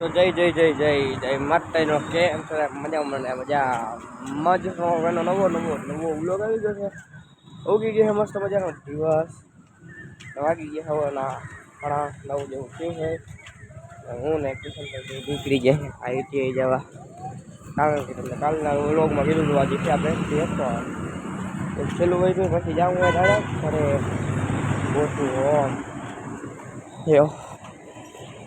તો જય જય જય જય જય માતાનો કેમ છે મજા મને મજા મજનો એનો નવો નવો નવો વ્લોગ આવી ગયો છે ઉગી ગયો છે મસ્ત મજાનો દિવસ વાગી ગયા હવાના 9:30 જેવું થયું છે હું ને કિશન નીકળી ગયા આઈટીઆઈ જવા કારણ કે તમને કાલના વ્લોગમાં કીધું હતું આજે છે આપણે તો છેલ્લું વહી ગયું પછી જાઉં હોય ડાયરેક્ટ ઘરે ગોઠવું યો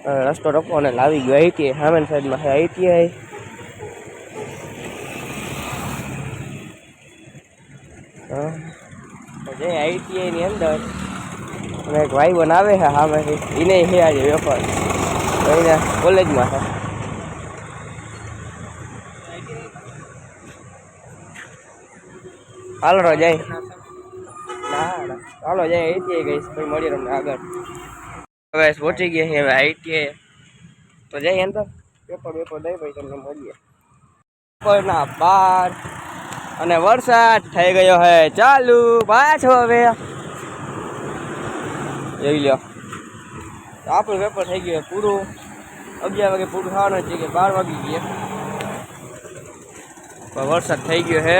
રસ્તો ટપકો અને લાવી ગયો આઈટીઆઈ સામેની સાઈડમાં છે આઈટીઆઈ જે આઈટીઆઈ ની અંદર અને એક ભાઈ બનાવે છે સામેથી એને છે આજે વેપાર એને કોલેજમાં છે હાલો જાય ના હાલો જાય આઈટીઆઈ ગઈશ પછી મળી તમને આગળ હવે પહોંચી ગયા છે હવે આઈટીઆઈ તો જઈએ અંદર પેપર દઈ ભાઈ તમને મળીએ પેપરના 12 અને વરસાદ થઈ ગયો હે ચાલુ પાછો હવે જોઈ લ્યો આપણું પેપર થઈ ગયું પૂરું 11 વાગે પૂરું થવાનું છે કે 12 વાગી ગયા વરસાદ થઈ ગયો હે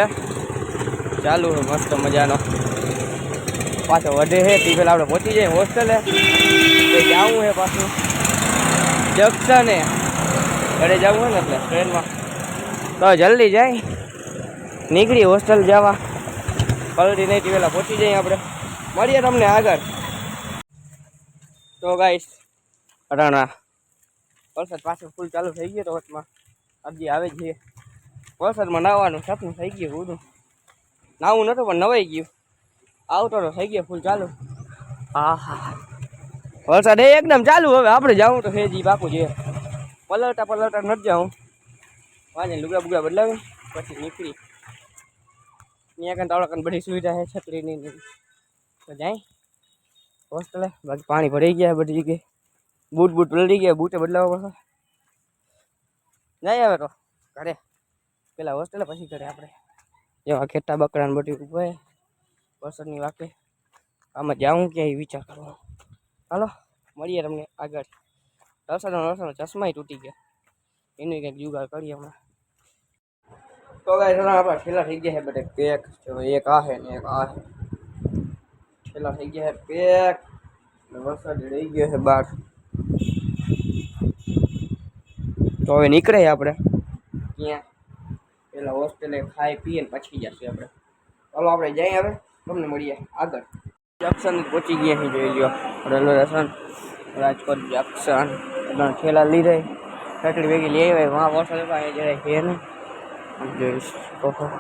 ચાલુ છે મસ્ત મજાનો પાછો વધે છે તે પેલા આપણે પહોંચી જાય હોસ્ટેલે જવું છે પાછું જંક્શને ઘરે જવું હોય ને એટલે ટ્રેનમાં તો જલ્દી જાય નીકળી હોસ્ટેલ જવા પલટી નહીં પેલા પહોંચી જઈએ આપણે મળીએ તમને આગળ તો ગાઈસ અટાણા વરસાદ પાછો ફૂલ ચાલુ થઈ ગયો તો વચમાં આજે આવે છે વરસાદમાં નાહવાનું સપનું થઈ ગયું બધું નાવું નતું પણ નવાઈ ગયું આવતો તો થઈ ગયો ફૂલ ચાલુ હા હા વરસાદ એકદમ ચાલુ હવે આપણે જવું તો હેજી પાકું છે પલટા નથી જાઉં વાંચે લુગડા બુગડા બદલાવી પછી નીકળી ત્યાં કાંઈ તાવડા બધી સુવિધા છે છત્રીની તો જાય હોસ્ટેલે બાકી પાણી ભરાઈ ગયા બધી જગ્યાએ બૂટ પલટી ગયા બૂટે બદલાવવા પડશે જાય હવે તો ઘરે પેલા હોસ્ટેલે પછી ઘરે આપણે એવા ખેતા બકરાને બધી ઉભા વરસાદની વાકે આમાં જાઉં ક્યાંય વિચાર કરવો હાલો મળીએ તમને આગળ રસાનો ચશ્મા તૂટી ગયા એનું કંઈક જુગાડ કરીએ હમણાં તો ગાઈસ આપણા છેલ્લા થઈ ગયા છે બધે પેક એક આ છે ને એક આ છે છેલ્લા થઈ ગયા છે પેક વરસાદ રહી ગયો છે બહાર તો હવે નીકળે આપણે ત્યાં પેલા હોસ્ટેલે ખાઈ પીએ પછી જશે આપણે ચાલો આપણે જઈએ હવે તમને મળીએ આગળ જંક્શન પહોંચી ગયા છે જોઈ લો રેલવે સ્ટેશન રાજકોટ જંક્શન ઠેલા લીધે ફેક્ટરી ભેગી લઈ આવે વहाँ વરસાદ અહીંયા જરાય છે નહીં જોઈશ ઓહો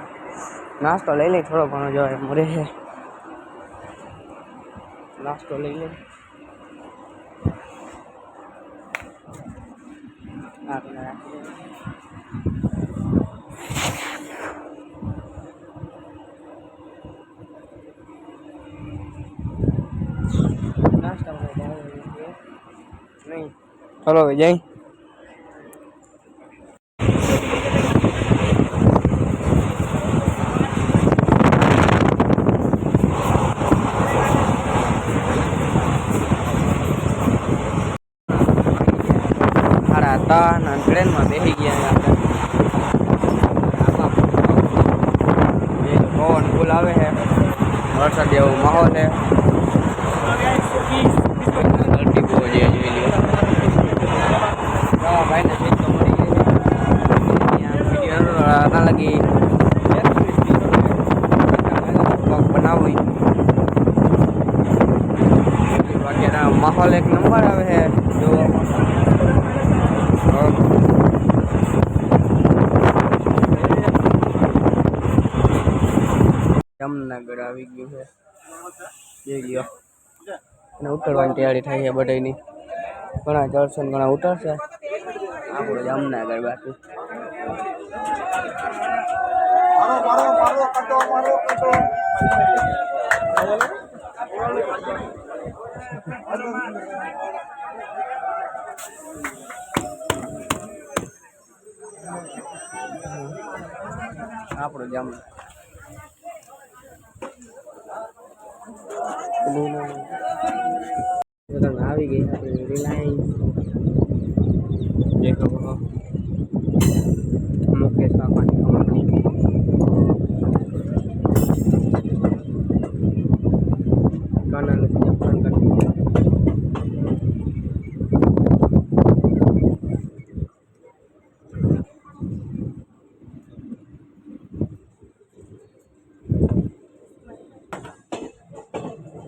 નાસ્તો લઈ લઈ થોડો ઘણો જવાય મળે છે નાસ્તો લઈ લઈ નહીં ચલો હવે જઈ ટ્રેનમાં બેસી ગયા પવન ફૂલ આવે છે વરસાદ જેવો માહોલ છે ધરતી બહુ જે જોઈ લ્યો ભાઈને સીટ તો મળી ગઈ ના લગી બનાવી માહોલ એક નંબર આવે છે જો જામનગર આવી ગયું છે જોઈ લ્યો અને ઉતરવાની તૈયારી થાય છે બધાની ઘણા ચડશે ઘણા ઉતરશે આપણું જામનગર બાકી આપણું જામનગર આવી ગઈ આપણી રિલાયન્સ જોઈ શકો છો મુકેશ કાકાની કંપની કાનાલ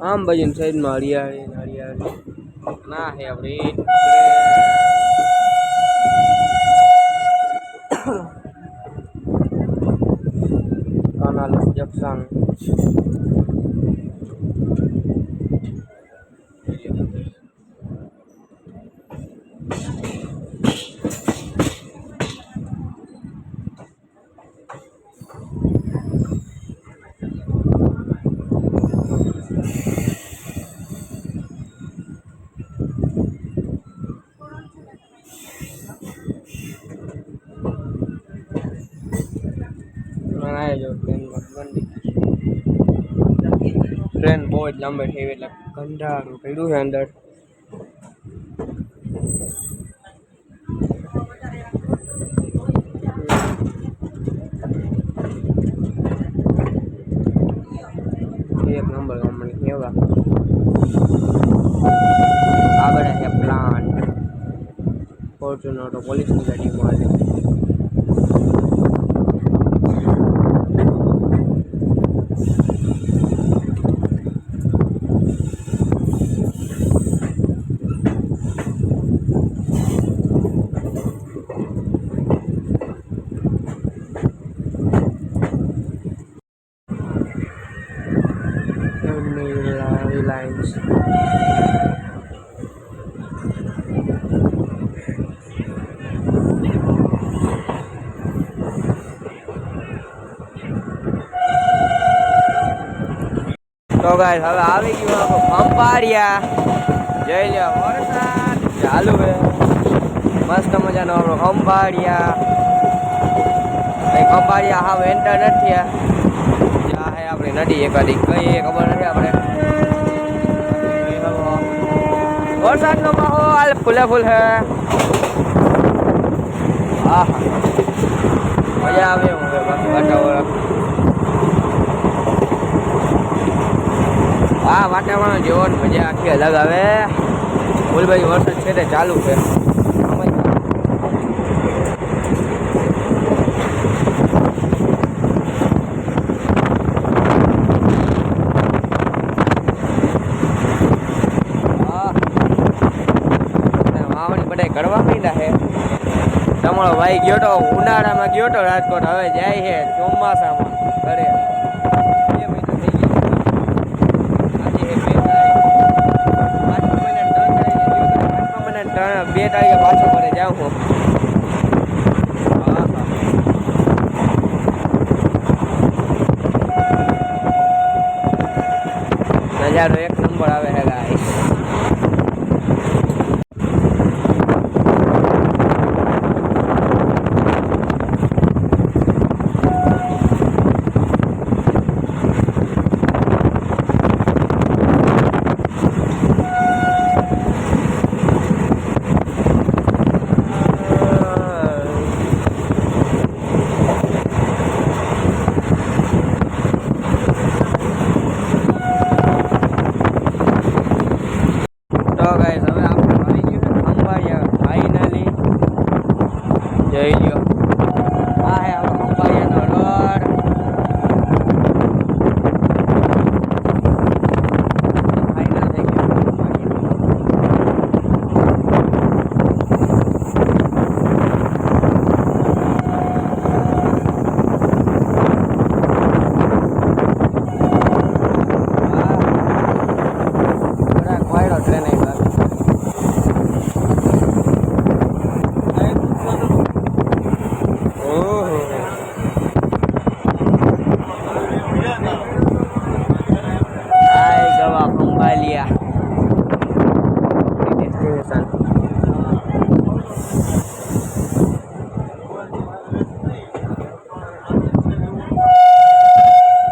આમ બાજુ સાઈડમાં હરિયાળી હરિયાળી ના હે આપણી કાનાલ જંકશન ट्रेन बहुत लंबे थे એટલે કંડારું પડ્યું છે અંદર એક નંબર કંપની કેવા આગળ છે પ્લાન્ટ ફોર્ચ્યુનર તો પોલીસની ગાડીમાં આવે Reliance તો ગાઈસ હવે આવી ગયું આપણો ખંભાળિયા જઈ લ્યો વરસાદ ચાલુ હે મસ્ત મજાનો આપણો ખંભાળિયા ખંભાળિયા હાવ એન્ટર નથી જ્યાં હે આપણી નદી એકાદી કઈ ખબર નથી આપણે વરસાદનો માહોલ ફૂલે ફૂલ હે હા મજા આવે એવું છે બાકી વાતાવરણ હા વાતાવરણ જેવો મજા આખી અલગ આવે ફૂલભાઈ વરસાદ છે તે ચાલુ છે કરવા માંડ્યા છે તમારો ભાઈ ગયો તો ઉનાળામાં ગયો તો રાજકોટ હવે જાય છે ચોમાસામાં ઘરે 2 મહિના થઈ ગયા આજે 2 તારીખે પાછો ઘરે જાઉં હું નજારો એક નંબર આવે છે ગાઈસ જઈ લ્યો આ હે આપણો ખંભાળિયાનો રોડ ફાઇનલ થઈ ગયો ટ્રેન આવી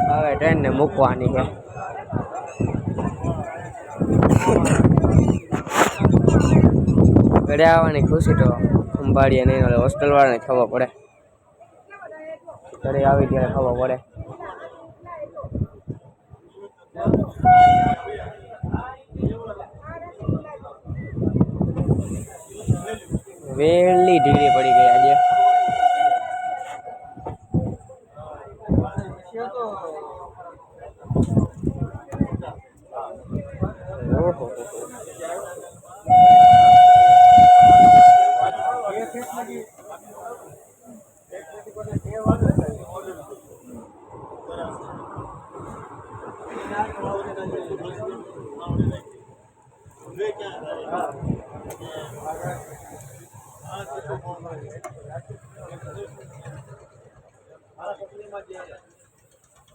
હવે ટ્રેન ને મૂકવાની છે ઘરે આવવાની ખુશી તો ખંભાળીએ નહીં, એટલે હોસ્ટેલવાળાને ખબર પડે, ઘરે આવી ત્યારે ખબર પડે. વેલી ઢીલી પડી ગઈ આજે. ઓહો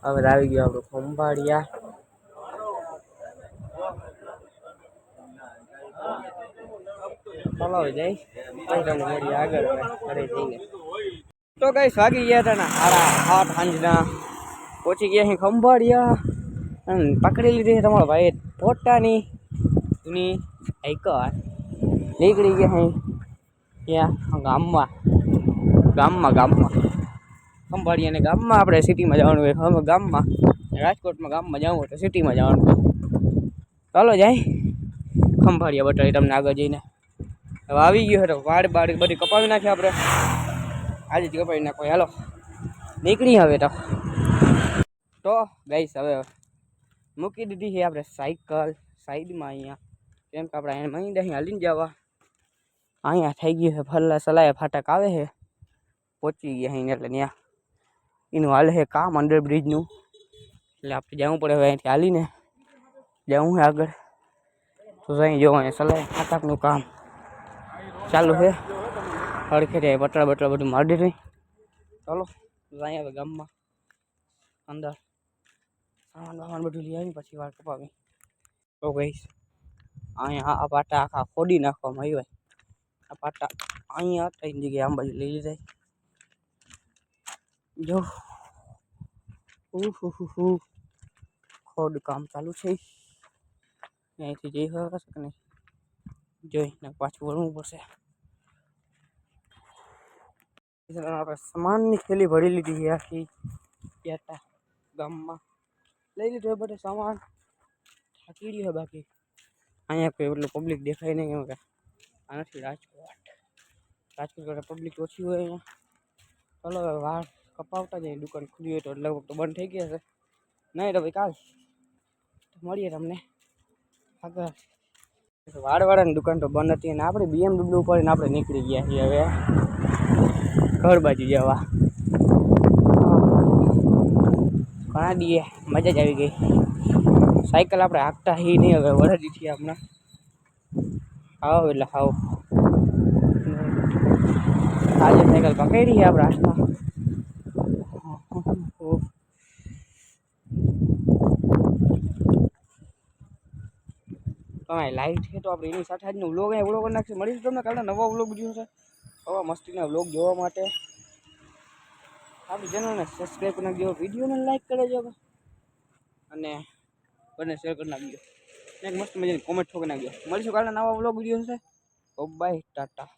હવે આવી ગયો આપણું ખંભાળિયા. ચાલો જઈ તમને મળી આગળ ઘરે જઈને. તો કઈ વાગી ગયા હતા ને 8:30 સાંજના. પહોંચી ગયા અહીં ખંભાળિયા અને પકડી લીધી તમારા ભાઈ પોતાની જૂની સાયકલ. નીકળી ગયા અહીં ત્યાં ગામમાં ખંભાળિયાને ગામમાં. આપણે સિટીમાં જવાનું હોય, હવે ગામમાં રાજકોટમાં ગામમાં જવું હોય તો સિટીમાં જવાનું હોય. ચાલો જાય ખંભાળિયા બટાડી તમને આગળ જઈને. હવે આવી ગયો હતો વાડ બધી કપાવી નાખી આપણે, આજે જ કપાવી નાખો. હાલો નીકળી હવે તો ગાઈસ હવે મૂકી દીધી છે આપણે સાયકલ સાઈડમાં અહીંયા, કેમ કે આપણે અહીંયા મહિને હાલીને જવા. અહીંયા થઈ ગયું છે ફરલા સલાય ફાટક આવે છે, પહોંચી ગયા અહીં એટલે ત્યાં એનું હાલે છે કામ અંડરબ્રિજનું, એટલે આપણે જવું પડે. હવે અહીંથી હાલીને જવું છે આગળ. તો અહીં જોવો અહીંયા સલાય ફાટકનું કામ ચાલુ છે. હડખે જાય બટલા બધું મારી રહી. ચાલો અહીં હવે ગામમાં અંદર સામાન બધું લઈ આવી પછી વાર કપાવી. તો કહીશ અહીંયા આ પાટા આખા ખોદી નાખવામાં આવ્યા. આ પાટા અહીંયા ત્રણ જગ્યાએ આમ બાજુ લઈ લીધા. જો ખોદ કામ ચાલુ છે. અહીંથી જઈ શકે કે નહીં જોઈને પાછું વળવું પડશે. આપણે સામાનની થેલી ભરી લીધી છે આખી. ત્યાં ગામમાં લઈ લીધો બધો સામાન. થાકી રહ્યો બાકી અહીંયા કોઈ એટલું પબ્લિક દેખાય નહીં, કેમ કે આ નથી રાજકોટ પબ્લિક ઓછી હોય અહીંયા. ચાલો હવે વાર કપાવતા જાય. દુકાન ખુલી હોય તો લગભગ તો બંધ થઈ ગયા છે, નહીં તો ભાઈ કાલ મળીએ તમને આગળ. વાળવાળાની દુકાન તો બંધ હતી અને આપણે BMW ઉપાડીને આપણે નીકળી ગયા છીએ હવે ઘર બાજુ જવા. ઘણા દીએ મજા જ આવી ગઈ. સાયકલ આપણે હાંકતા હી નહીં, હવે વળદી છીએ હમણાં. આવો એટલે આવો આજે સાયકલ પકડી છે આપણે હાથમાં. તમારી લાઈટ છે તો આપણે એની સાથે આજનો વ્લોગ અહીંયા વ્લોગ નાખશે. મળીશું તમને કાલના નવા વ્લોગ વિડીયો છે. આવા મસ્તીના વ્લોગ જોવા માટે આપણી ચેનલને સબસ્ક્રાઈબ કરી નાખજો, વિડીયોને લાઈક કરી દેજો અને બંને શેર કરી નાખજો. એક મસ્ત મજાની કોમેન્ટ ઠોકી નાખજો. મળીશું કાલના નવા વ્લોગ વિડીયો છે. બાય ટાટા.